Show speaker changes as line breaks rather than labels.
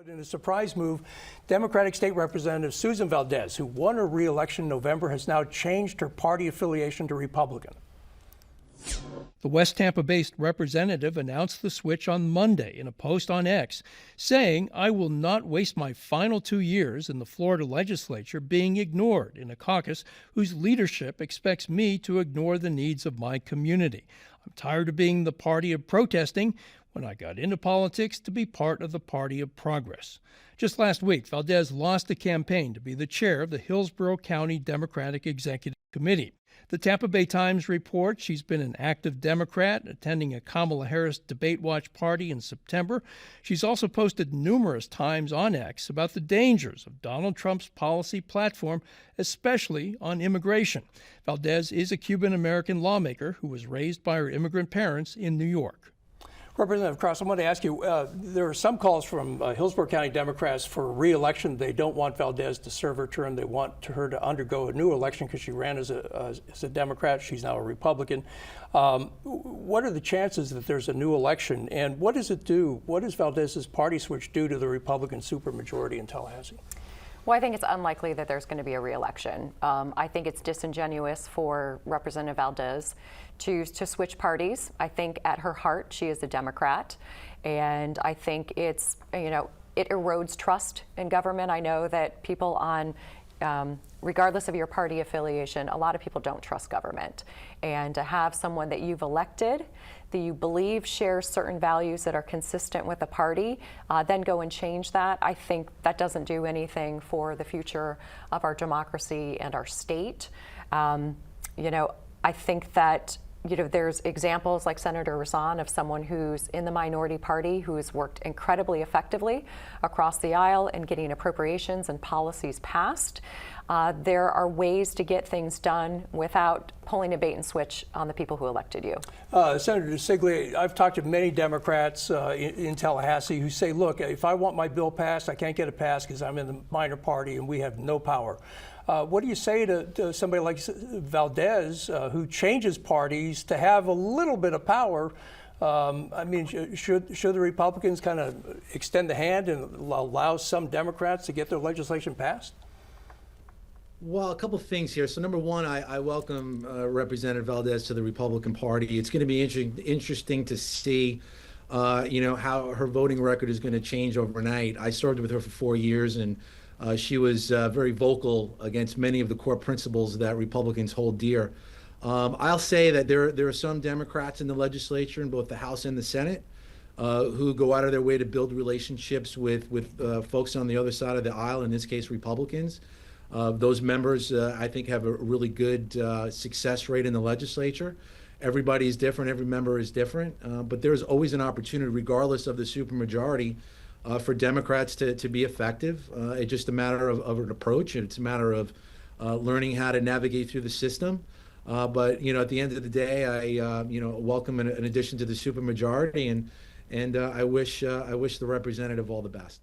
In a surprise move, Democratic State Representative Susan Valdes, who won her re-election in November, has now changed her party affiliation to Republican. The West Tampa-based representative announced the switch on Monday in a post on X, saying, "I will not waste my final 2 years in the Florida legislature being ignored in a caucus whose leadership expects me to ignore the needs of my community. I'm tired of being the party of protesting when I got into politics to be part of the party of progress." Just last week, Valdes lost a campaign to be the chair of the Hillsborough County Democratic Executive Committee. The Tampa Bay Times reports she's been an active Democrat, attending a Kamala Harris debate watch party in September. She's also posted numerous times on X about the dangers of Donald Trump's policy platform, especially on immigration. Valdes is a Cuban-American lawmaker who was raised by her immigrant parents in New York. Representative Cross, I want to ask you, there are some calls from Hillsborough County Democrats for re-election. They don't want Valdes to serve her term. They want her to undergo a new election because she ran as a Democrat. She's now a Republican. What are the chances that there's a new election, and what does it do? What does Valdes's party switch do to the Republican supermajority in Tallahassee?
Well, I think it's unlikely that there's going to be a re-election. I think it's disingenuous for Representative Valdes to switch parties. I think at her heart, she is a Democrat, and I think it's, it erodes trust in government. I know that people on, regardless of your party affiliation, a lot of people don't trust government. And to have someone that you've elected, that you believe shares certain values that are consistent with the party, then go and change that, I think that doesn't do anything for the future of our democracy and our state. I think that there's examples like Senator Razan of someone who's in the minority party who's worked incredibly effectively across the aisle in getting appropriations and policies passed. There are ways to get things done without pulling a bait and switch on the people who elected you.
Senator DeSiglia, I've talked to many Democrats in Tallahassee who say, look, if I want my bill passed, I can't get it passed because I'm in the minor party and we have no power. What do you say to somebody like Valdes, who changes parties to have a little bit of power? I mean, should the Republicans kind of extend the hand and allow some Democrats to get their legislation passed?
Well, a couple of things here. So number one, I welcome Representative Valdes to the Republican Party. It's going to be interesting to see, how her voting record is going to change overnight. I served with her for 4 years, and she was very vocal against many of the core principles that Republicans hold dear. I'll say that there are some Democrats in the legislature, in both the House and the Senate, who go out of their way to build relationships with folks on the other side of the aisle, in this case, Republicans. Those members, I think, have a really good success rate in the legislature. Everybody is different. Every member is different. But there's always an opportunity, regardless of the supermajority, for Democrats to be effective. It's just a matter of an approach, and it's a matter of learning how to navigate through the system. But at the end of the day, I welcome an addition to the supermajority, and I wish the representative all the best.